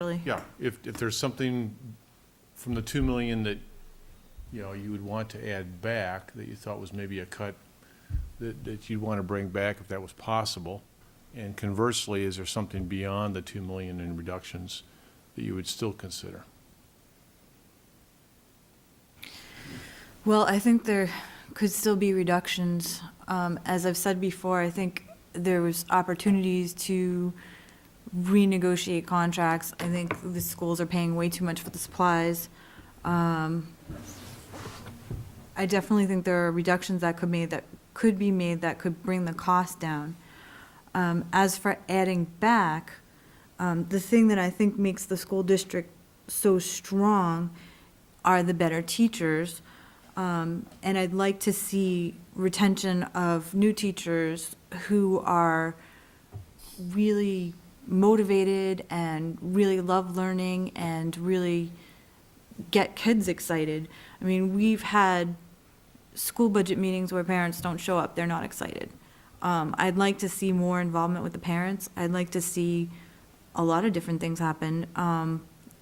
Really? Yeah, if there's something from the 2 million that, you know, you would want to add back, that you thought was maybe a cut that you'd want to bring back if that was possible. And conversely, is there something beyond the 2 million in reductions that you would still consider? Well, I think there could still be reductions. As I've said before, I think there was opportunities to renegotiate contracts. I think the schools are paying way too much for the supplies. I definitely think there are reductions that could be made that could bring the cost down. As for adding back, the thing that I think makes the school district so strong are the better teachers. And I'd like to see retention of new teachers who are really motivated and really love learning and really get kids excited. I mean, we've had school budget meetings where parents don't show up, they're not excited. I'd like to see more involvement with the parents. I'd like to see a lot of different things happen.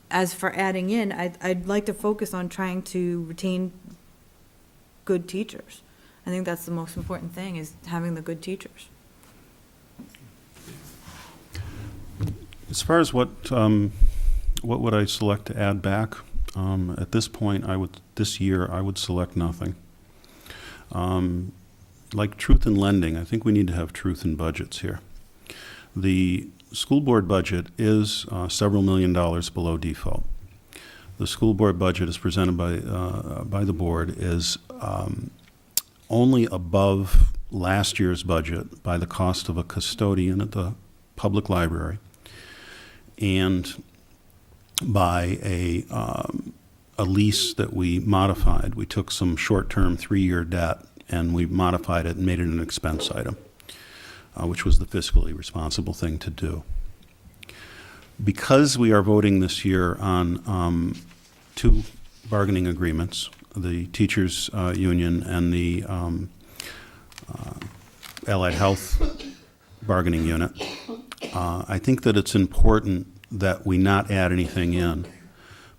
As for adding in, I'd like to focus on trying to retain good teachers. I think that's the most important thing, is having the good teachers. As far as what would I select to add back? At this point, this year, I would select nothing. Like truth in lending, I think we need to have truth in budgets here. The school board budget is several $1 million below default. The school board budget as presented by the board is only above last year's budget by the cost of a custodian at the public library and by a lease that we modified. We took some short-term 3-year debt and we modified it and made it an expense item, which was the fiscally responsible thing to do. Because we are voting this year on 2 bargaining agreements, the teachers union and the allied health bargaining unit, I think that it's important that we not add anything in,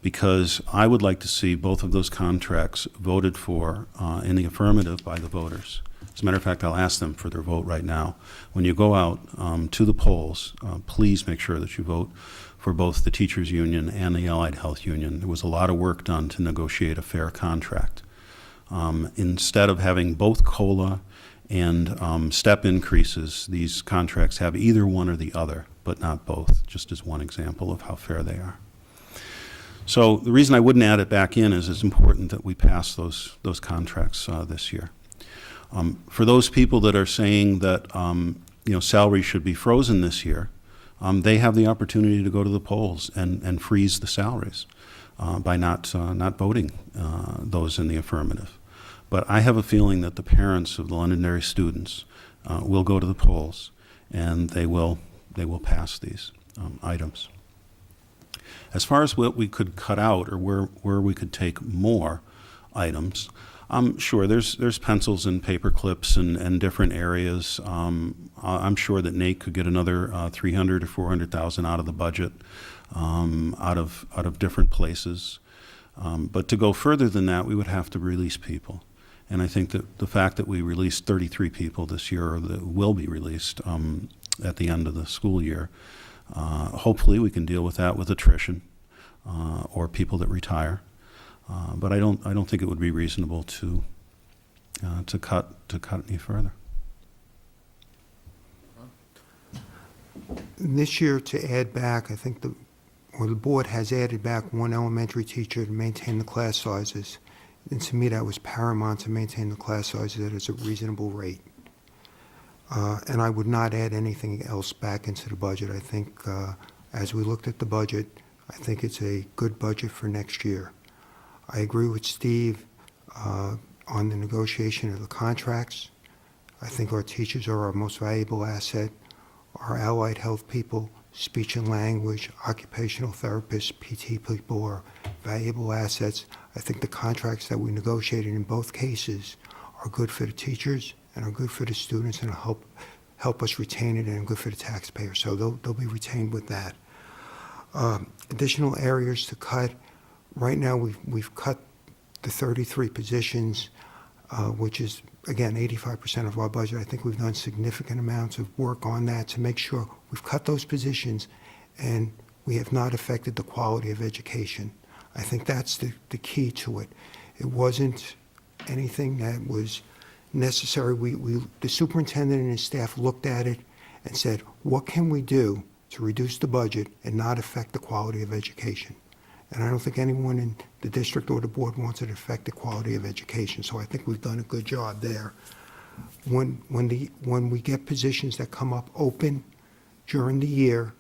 because I would like to see both of those contracts voted for in the affirmative by the voters. As a matter of fact, I'll ask them for their vote right now. When you go out to the polls, please make sure that you vote for both the teachers union and the allied health union. There was a lot of work done to negotiate a fair contract. Instead of having both COLA and step increases, these contracts have either one or the other, but not both, just as one example of how fair they are. So the reason I wouldn't add it back in is it's important that we pass those contracts this year. For those people that are saying that salaries should be frozen this year, they have the opportunity to go to the polls and freeze the salaries by not voting those in the affirmative. But I have a feeling that the parents of the Londonderry students will go to the polls and they will pass these items. As far as what we could cut out or where we could take more items, sure, there's pencils and paper clips and different areas. I'm sure that Nate could get another $300,000 or $400,000 out of the budget, out of different places. But to go further than that, we would have to release people. And I think that the fact that we released 33 people this year, or that will be released at the end of the school year, hopefully we can deal with that with attrition or people that retire. But I don't think it would be reasonable to cut any further. This year, to add back, I think the board has added back 1 elementary teacher to maintain the class sizes. And to me, that was paramount, to maintain the class sizes at a reasonable rate. And I would not add anything else back into the budget. I think as we looked at the budget, I think it's a good budget for next year. I agree with Steve on the negotiation of the contracts. I think our teachers are our most valuable asset. Our allied health people, speech and language, occupational therapists, PT people are valuable assets. I think the contracts that we negotiated in both cases are good for the teachers and are good for the students and help us retain it, and good for the taxpayer. So they'll be retained with that. Additional areas to cut. Right now, we've cut the 33 positions, which is, again, 85% of our budget. I think we've done significant amounts of work on that to make sure we've cut those positions and we have not affected the quality of education. I think that's the key to it. It wasn't anything that was necessary. The superintendent and his staff looked at it and said, what can we do to reduce the budget and not affect the quality of education? And I don't think anyone in the district or the board wants it to affect the quality of education, so I think we've done a good job there. When we get positions that come up open during the year,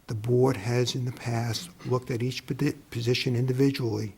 the board has in the past looked at each position individually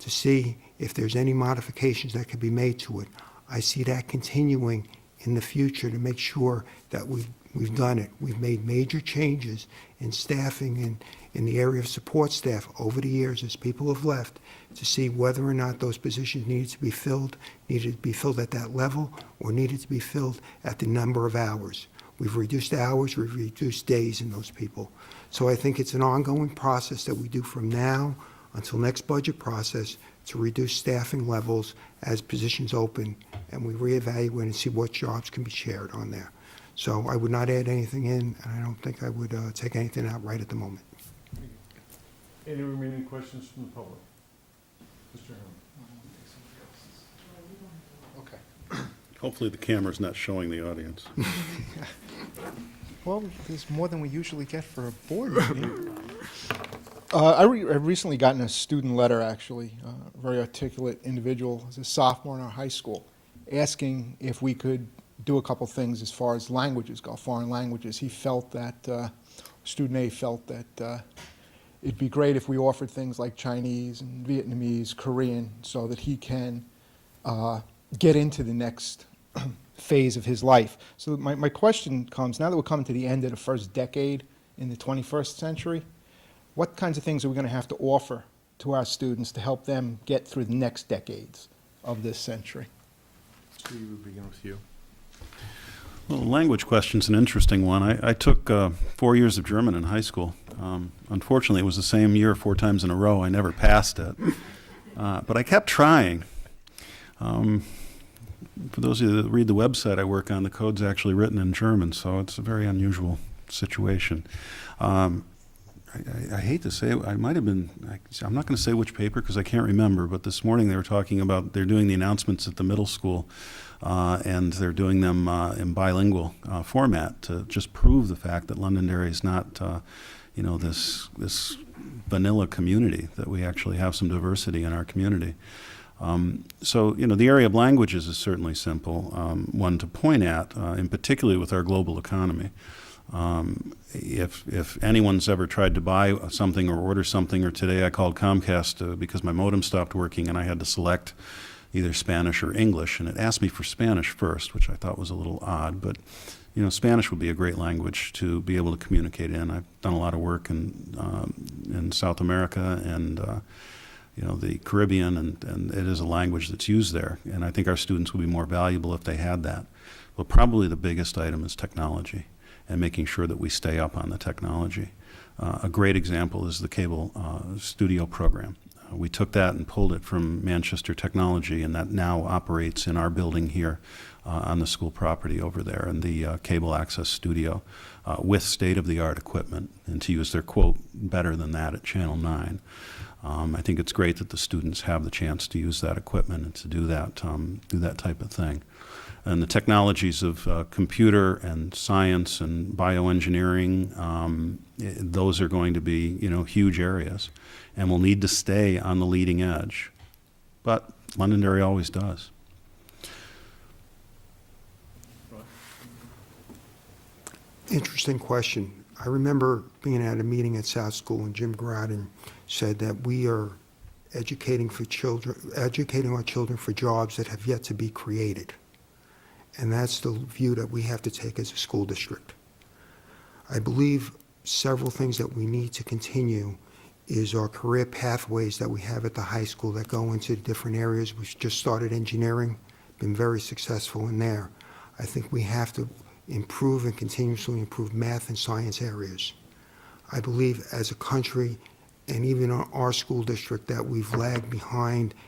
to see if there's any modifications that could be made to it. I see that continuing in the future to make sure that we've done it. We've made major changes in staffing and in the area of support staff over the years as people have left to see whether or not those positions needed to be filled at that level, or needed to be filled at the number of hours. We've reduced hours, we've reduced days in those people. So I think it's an ongoing process that we do from now until next budget process to reduce staffing levels as positions open, and we reevaluate and see what jobs can be shared on there. So I would not add anything in, and I don't think I would take anything out right at the moment. Any remaining questions from the public? Mr. Herman? Okay. Hopefully the camera's not showing the audience. Well, there's more than we usually get for a board meeting. I've recently gotten a student letter, actually, a very articulate individual, as a sophomore in our high school, asking if we could do a couple things as far as languages go, foreign languages. He felt that, student A felt that it'd be great if we offered things like Chinese and Vietnamese, Korean, so that he can get into the next phase of his life. So my question comes, now that we're coming to the end of the first decade in the 21st century, what kinds of things are we going to have to offer to our students to help them get through the next decades of this century? Steve, we begin with you. Well, the language question's an interesting one. I took 4 years of German in high school. Unfortunately, it was the same year 4 times in a row. I never passed it. But I kept trying. For those of you that read the website I work on, the code's actually written in German, so it's a very unusual situation. I hate to say it, I might have been, I'm not going to say which paper because I can't remember, but this morning they were talking about, they're doing the announcements at the middle school, and they're doing them in bilingual format to just prove the fact that Londonderry is not, this vanilla community, that we actually have some diversity in our community. So, the area of languages is certainly simple, one to point at, in particular with our global economy. If anyone's ever tried to buy something or order something, or today I called Comcast because my modem stopped working and I had to select either Spanish or English, and it asked me for Spanish first, which I thought was a little odd, but Spanish would be a great language to be able to communicate in. I've done a lot of work in South America and the Caribbean, and it is a language that's used there, and I think our students would be more valuable if they had that. But probably the biggest item is technology, and making sure that we stay up on the technology. A great example is the cable studio program. We took that and pulled it from Manchester Technology, and that now operates in our building here on the school property over there in the cable access studio with state-of-the-art equipment, and to use their quote, better than that at Channel 9. I think it's great that the students have the chance to use that equipment and to do that type of thing. And the technologies of computer and science and bioengineering, those are going to be, huge areas, and we'll need to stay on the leading edge. But Londonderry always does. Interesting question. I remember being at a meeting at South School, and Jim Groden said that we are educating our children for jobs that have yet to be created. And that's the view that we have to take as a school district. I believe several things that we need to continue is our career pathways that we have at the high school that go into different areas. We've just started engineering, been very successful in there. I think we have to improve and continuously improve math and science areas. I believe as a country and even our school district that we've lagged behind